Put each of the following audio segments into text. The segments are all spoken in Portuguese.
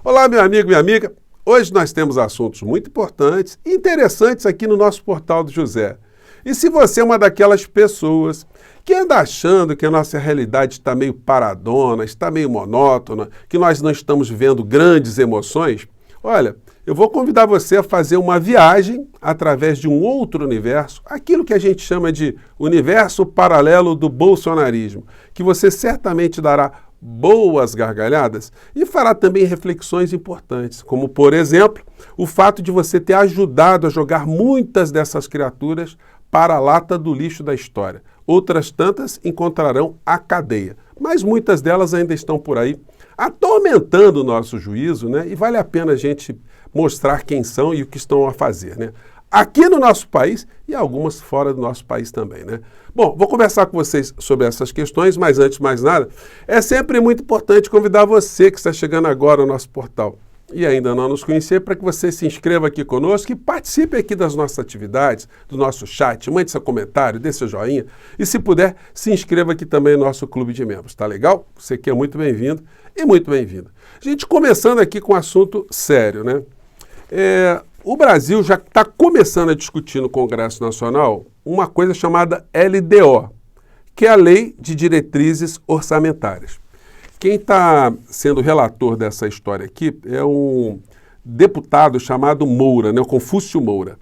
Olá, meu amigo, minha amiga. Hoje nós temos assuntos muito importantes e interessantes aqui no nosso Portal do José. E se você é uma daquelas pessoas que anda achando que a nossa realidade está meio paradona, está meio monótona, que nós não estamos vivendo grandes emoções, olha, eu vou convidar você a fazer uma viagem através de um outro universo, aquilo que a gente chama de universo paralelo do bolsonarismo, que você certamente dará boas gargalhadas e fará também reflexões importantes, como, por exemplo, o fato de você ter ajudado a jogar muitas dessas criaturas para a lata do lixo da história. Outras tantas encontrarão a cadeia, mas muitas delas ainda estão por aí, atormentando o nosso juízo, né? E vale a pena a gente mostrar quem são e o que estão a fazer, né? Aqui no nosso país e algumas fora do nosso país também, né? Bom, vou conversar com vocês sobre essas questões, mas antes de mais nada, é sempre muito importante convidar você que está chegando agora ao nosso portal e ainda não nos conhecer, para que você se inscreva aqui conosco e participe aqui das nossas atividades, do nosso chat, mande seu comentário, dê seu joinha e, se puder, se inscreva aqui também no nosso clube de membros, tá legal? Você aqui é muito bem-vindo e muito bem-vinda. Gente, começando aqui com um assunto sério, né? O Brasil já está começando a discutir no Congresso Nacional uma coisa chamada LDO, que é a Lei de Diretrizes Orçamentárias. Quem está sendo relator dessa história aqui é um deputado chamado Moura, né, o Confúcio Moura.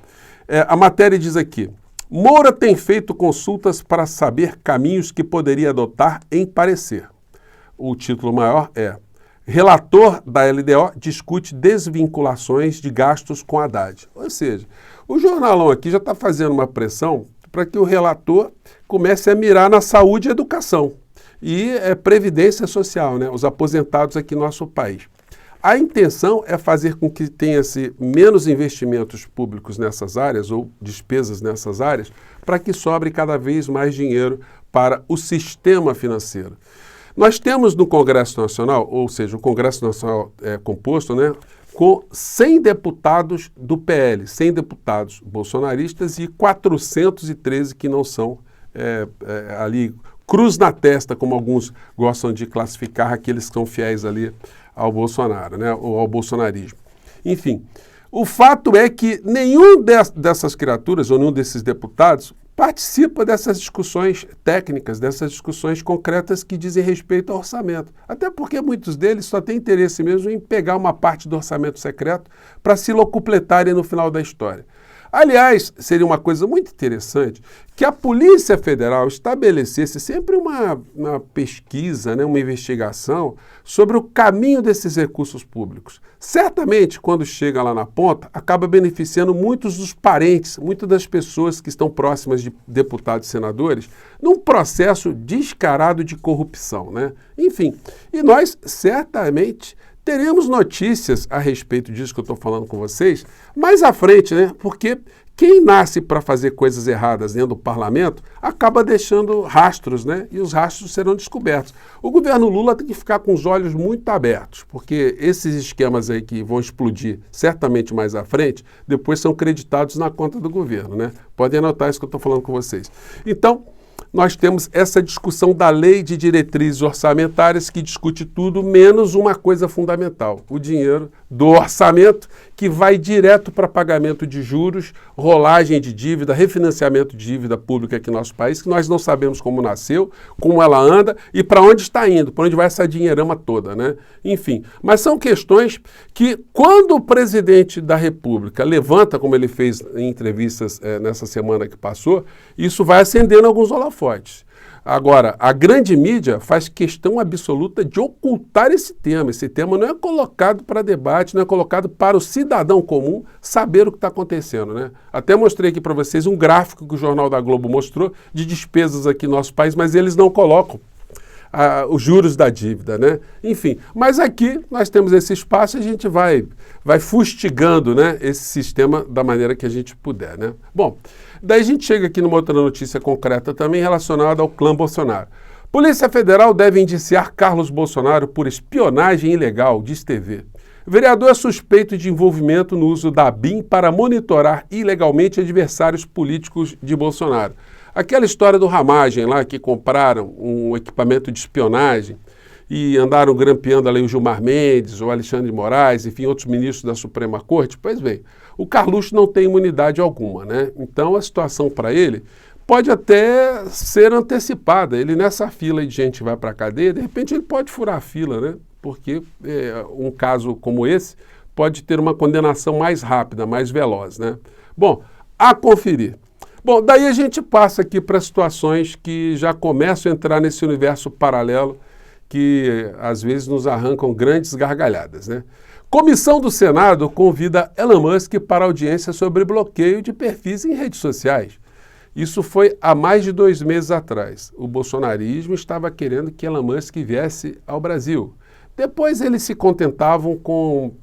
A matéria diz aqui: Moura tem feito consultas para saber caminhos que poderia adotar em parecer. O título maior é: Relator da LDO discute desvinculações de gastos com Haddad. Ou seja, o jornalão aqui já está fazendo uma pressão para que o relator comece a mirar na saúde e educação e previdência social, né? Os aposentados aqui no nosso país. A intenção é fazer com que tenha-se menos investimentos públicos nessas áreas ou despesas nessas áreas, para que sobre cada vez mais dinheiro para o sistema financeiro. Nós temos no Congresso Nacional, ou seja, o Congresso Nacional é composto, né, com 100 deputados do PL, 100 deputados bolsonaristas e 413 que não são ali cruz na testa, como alguns gostam de classificar aqueles que são fiéis ali ao Bolsonaro, né, ou ao bolsonarismo. Enfim, o fato é que nenhum dessas criaturas ou nenhum desses deputados participa dessas discussões técnicas, dessas discussões concretas que dizem respeito ao orçamento. Até porque muitos deles só têm interesse mesmo em pegar uma parte do orçamento secreto para se locupletarem no final da história. Aliás, seria uma coisa muito interessante que a Polícia Federal estabelecesse sempre uma pesquisa, né, uma investigação sobre o caminho desses recursos públicos. Certamente, quando chega lá na ponta, acaba beneficiando muitos dos parentes, muitas das pessoas que estão próximas de deputados e senadores, num processo descarado de corrupção, né? Enfim, e nós certamente teremos notícias a respeito disso que eu estou falando com vocês mais à frente, né? Porque quem nasce para fazer coisas erradas dentro do parlamento acaba deixando rastros, né? E os rastros serão descobertos. O governo Lula tem que ficar com os olhos muito abertos, porque esses esquemas aí que vão explodir certamente mais à frente, depois são creditados na conta do governo, né? Podem anotar isso que eu estou falando com vocês. Então, nós temos essa discussão da Lei de Diretrizes Orçamentárias que discute tudo menos uma coisa fundamental: o dinheiro do orçamento, que vai direto para pagamento de juros, rolagem de dívida, refinanciamento de dívida pública aqui no nosso país, que nós não sabemos como nasceu, como ela anda e para onde está indo, para onde vai essa dinheirama toda, né? Enfim, mas são questões que, quando o presidente da República levanta, como ele fez em entrevistas nessa semana que passou, isso vai acendendo alguns holofotes. Agora, a grande mídia faz questão absoluta de ocultar esse tema. Esse tema não é colocado para debate, não é colocado para o cidadão comum saber o que está acontecendo, né? Até mostrei aqui para vocês um gráfico que o Jornal da Globo mostrou de despesas aqui no nosso país, mas eles não colocam os juros da dívida, né? Enfim, mas aqui nós temos esse espaço e a gente vai fustigando, né, esse sistema da maneira que a gente puder, né? Bom, daí a gente chega aqui numa outra notícia concreta também relacionada ao clã Bolsonaro. Polícia Federal deve indiciar Carlos Bolsonaro por espionagem ilegal, diz TV. O vereador é suspeito de envolvimento no uso da BIM para monitorar ilegalmente adversários políticos de Bolsonaro. Aquela história do Ramagem lá, que compraram um equipamento de espionagem e andaram grampeando ali o Gilmar Mendes, o Alexandre de Moraes, enfim, outros ministros da Suprema Corte. Pois bem, o Carluxo não tem imunidade alguma, né? Então a situação para ele pode até ser antecipada. Ele nessa fila de gente que vai para a cadeia, de repente ele pode furar a fila, né? Porque um caso como esse pode ter uma condenação mais rápida, mais veloz, né? Bom, a conferir. Bom, daí a gente passa aqui para situações que já começam a entrar nesse universo paralelo que às vezes nos arrancam grandes gargalhadas, né? Comissão do Senado convida Elon Musk para audiência sobre bloqueio de perfis em redes sociais. Isso foi há mais de 2 meses atrás. O bolsonarismo estava querendo que Elon Musk viesse ao Brasil. Depois eles se contentavam com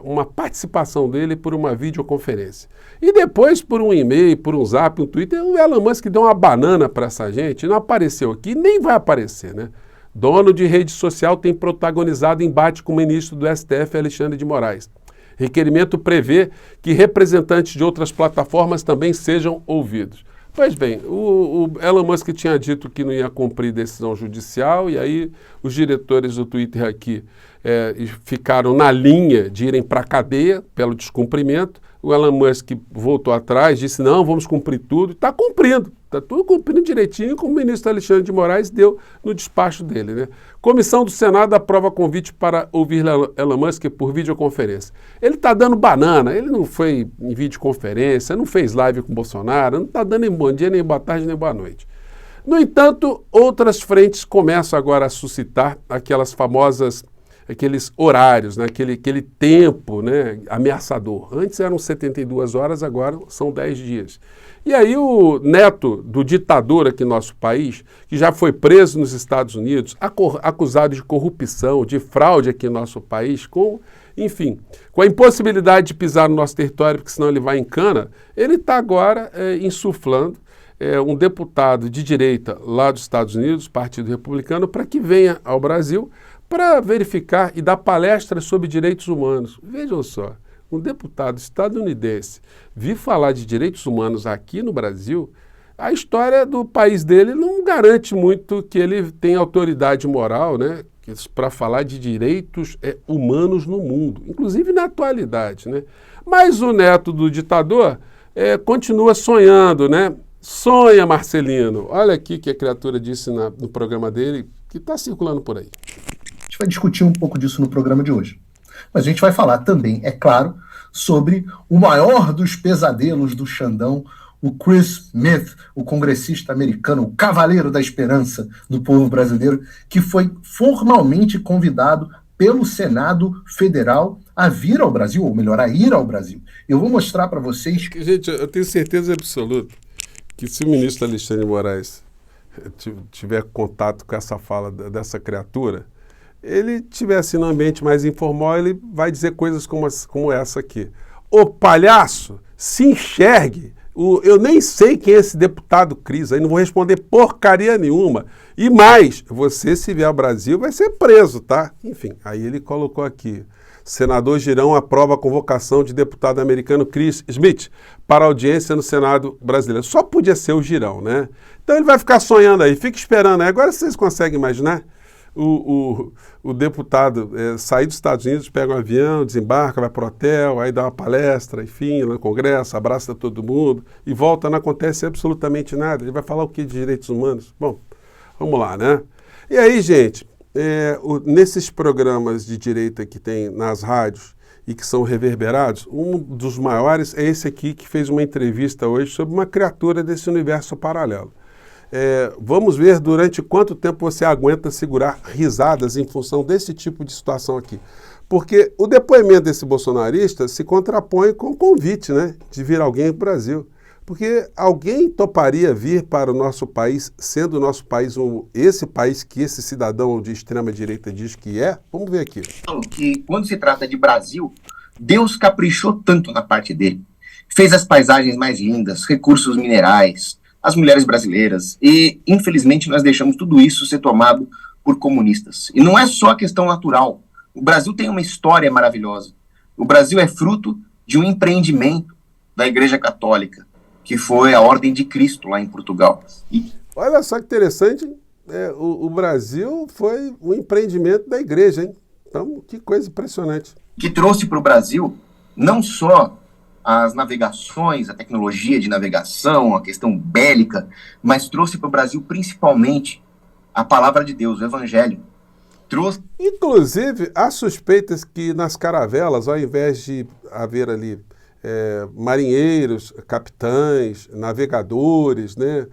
uma participação dele por uma videoconferência. E depois, por um e-mail, por um zap, um Twitter, o Elon Musk deu uma banana para essa gente, não apareceu aqui, nem vai aparecer, né? Dono de rede social tem protagonizado embate com o ministro do STF, Alexandre de Moraes. Requerimento prevê que representantes de outras plataformas também sejam ouvidos. Pois bem, o Elon Musk tinha dito que não ia cumprir decisão judicial e aí os diretores do Twitter aqui ficaram na linha de irem para a cadeia pelo descumprimento. O Elon Musk voltou atrás, disse não, vamos cumprir tudo. Está cumprindo, está tudo cumprindo direitinho, como o ministro Alexandre de Moraes deu no despacho dele, né? Comissão do Senado aprova convite para ouvir Elon Musk por videoconferência. Ele está dando banana, ele não foi em videoconferência, não fez live com o Bolsonaro, não está dando nem bom dia, nem boa tarde, nem boa noite. No entanto, outras frentes começam agora a suscitar aqueles horários, né? aquele tempo, né? Ameaçador. Antes eram 72 horas, agora são 10 dias. E aí o neto do ditador aqui no nosso país, que já foi preso nos Estados Unidos, acusado de corrupção, de fraude aqui no nosso país, com a impossibilidade de pisar no nosso território, porque senão ele vai em cana, ele está agora insuflando um deputado de direita lá dos Estados Unidos, Partido Republicano, para que venha ao Brasil para verificar e dar palestras sobre direitos humanos. Vejam só, um deputado estadunidense vir falar de direitos humanos aqui no Brasil, a história do país dele não garante muito que ele tenha autoridade moral, né, para falar de direitos humanos no mundo, inclusive na atualidade, né? Mas o neto do ditador continua sonhando, né? Sonha, Marcelino. Olha aqui que a criatura disse no programa dele, que está circulando por aí. A gente vai discutir um pouco disso no programa de hoje. Mas a gente vai falar também, é claro, sobre o maior dos pesadelos do Xandão, o Chris Smith, o congressista americano, o cavaleiro da esperança do povo brasileiro, que foi formalmente convidado pelo Senado Federal a vir ao Brasil, ou melhor, a ir ao Brasil. Eu vou mostrar para vocês... Gente, eu tenho certeza absoluta que se o ministro Alexandre de Moraes tiver contato com essa fala dessa criatura, ele tivesse no ambiente mais informal, ele vai dizer coisas como essa aqui. Ô palhaço, se enxergue. Eu nem sei quem é esse deputado Cris, aí não vou responder porcaria nenhuma. E mais, você se vier ao Brasil vai ser preso, tá? Enfim, aí ele colocou aqui. Senador Girão aprova a convocação de deputado americano Chris Smith para audiência no Senado brasileiro. Só podia ser o Girão, né? Então ele vai ficar sonhando aí, fica esperando aí. Agora vocês conseguem imaginar? O deputado sair dos Estados Unidos, pega um avião, desembarca, vai para o hotel, aí dá uma palestra, enfim, no Congresso, abraça todo mundo e volta, não acontece absolutamente nada. Ele vai falar o que de direitos humanos? Bom, vamos lá, né? E aí, gente, nesses programas de direita que tem nas rádios e que são reverberados, um dos maiores é esse aqui que fez uma entrevista hoje sobre uma criatura desse universo paralelo. Vamos ver durante quanto tempo você aguenta segurar risadas em função desse tipo de situação aqui. Porque o depoimento desse bolsonarista se contrapõe com o convite, né, de vir alguém para o Brasil. Porque alguém toparia vir para o nosso país, sendo o nosso país esse país que esse cidadão de extrema-direita diz que é? Vamos ver aqui. Que quando se trata de Brasil, Deus caprichou tanto na parte dele. Fez as paisagens mais lindas, recursos minerais, as mulheres brasileiras, e infelizmente nós deixamos tudo isso ser tomado por comunistas. E não é só a questão natural. O Brasil tem uma história maravilhosa. O Brasil é fruto de um empreendimento da Igreja Católica, que foi a Ordem de Cristo lá em Portugal. Olha só que interessante, o Brasil foi um empreendimento da igreja, hein? Então, que coisa impressionante. Que trouxe para o Brasil não só as navegações, a tecnologia de navegação, a questão bélica, mas trouxe para o Brasil principalmente a palavra de Deus, o Evangelho. Trouxe... Inclusive, há suspeitas que nas caravelas, ao invés de haver ali marinheiros, capitães, navegadores, né,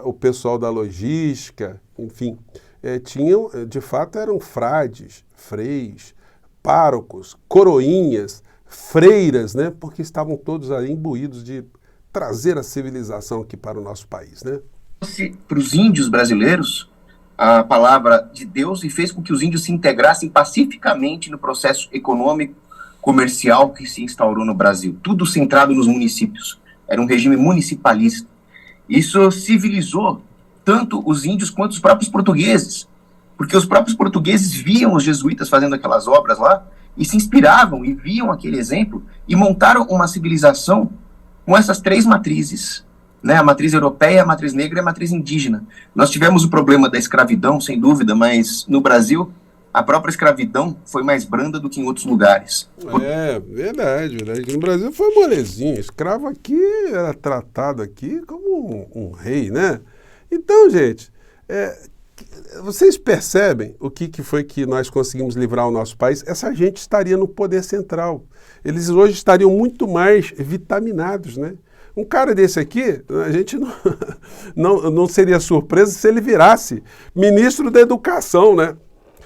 o pessoal da logística, enfim, tinham, de fato, eram frades, freis, párocos, coroinhas, freiras, né, porque estavam todos ali imbuídos de trazer a civilização aqui para o nosso país, né? Para os índios brasileiros a palavra de Deus e fez com que os índios se integrassem pacificamente no processo econômico, comercial que se instaurou no Brasil, tudo centrado nos municípios. Era um regime municipalista. Isso civilizou tanto os índios quanto os próprios portugueses, porque os próprios portugueses viam os jesuítas fazendo aquelas obras lá e se inspiravam e viam aquele exemplo e montaram uma civilização com essas três matrizes, né? A matriz europeia, a matriz negra e a matriz indígena. Nós tivemos o problema da escravidão, sem dúvida, mas no Brasil a própria escravidão foi mais branda do que em outros lugares. Verdade. No Brasil foi molezinho. Escravo aqui era tratado aqui como um rei, né? Então, gente, vocês percebem o que foi que nós conseguimos livrar o nosso país? Essa gente estaria no poder central. Eles hoje estariam muito mais vitaminados, né? Um cara desse aqui, a gente não seria surpresa se ele virasse ministro da Educação, né?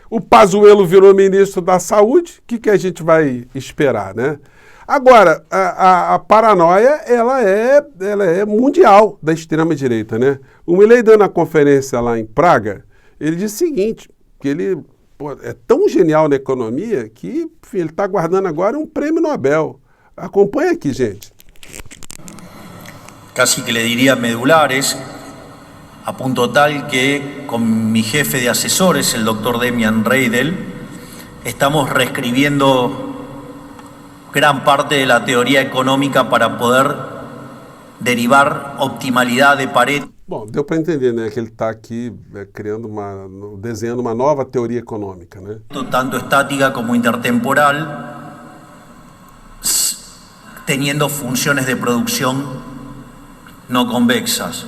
O Pazuello virou ministro da Saúde, o que a gente vai esperar, né? Agora, a paranoia, ela é mundial da extrema-direita, né? O Milei, dando a conferência lá em Praga, ele disse o seguinte, que ele é tão genial na economia que ele está guardando agora um prêmio Nobel. Acompanha aqui, gente. Casi que le diría medulares, a punto tal que con mi jefe de asesores, el doctor Demian Reidel, estamos reescribiendo gran parte de la teoría económica para poder derivar optimalidad de Pareto. Bom, deu para entender, né, que ele está aqui desenhando uma nova teoria econômica, né? Tanto estática como intertemporal, teniendo funciones de producción no convexas.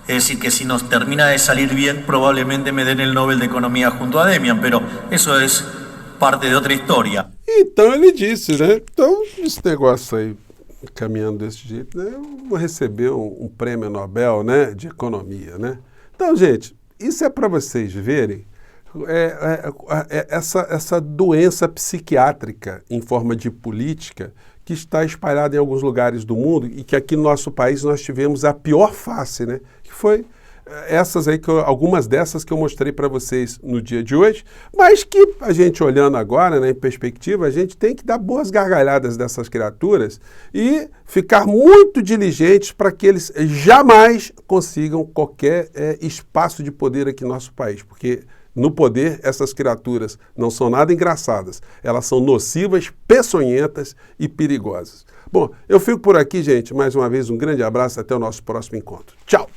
Es decir, que si nos termina de salir bien, probablemente me den el Nobel de Economía junto a Demian, pero eso es parte de outra história. Então ele disse, né? Então, esse negócio aí, caminhando desse jeito, né, eu vou receber um prêmio Nobel, né, de economia, né? Então, gente, isso é para vocês verem essa doença psiquiátrica em forma de política que está espalhada em alguns lugares do mundo e que aqui no nosso país nós tivemos a pior face, né? Que foi essas aí, algumas dessas que eu mostrei para vocês no dia de hoje, mas que a gente olhando agora, né, em perspectiva, a gente tem que dar boas gargalhadas dessas criaturas e ficar muito diligentes para que eles jamais consigam qualquer espaço de poder aqui no nosso país, porque no poder, essas criaturas não são nada engraçadas. Elas são nocivas, peçonhentas e perigosas. Bom, eu fico por aqui, gente. Mais uma vez, um grande abraço. Até o nosso próximo encontro. Tchau!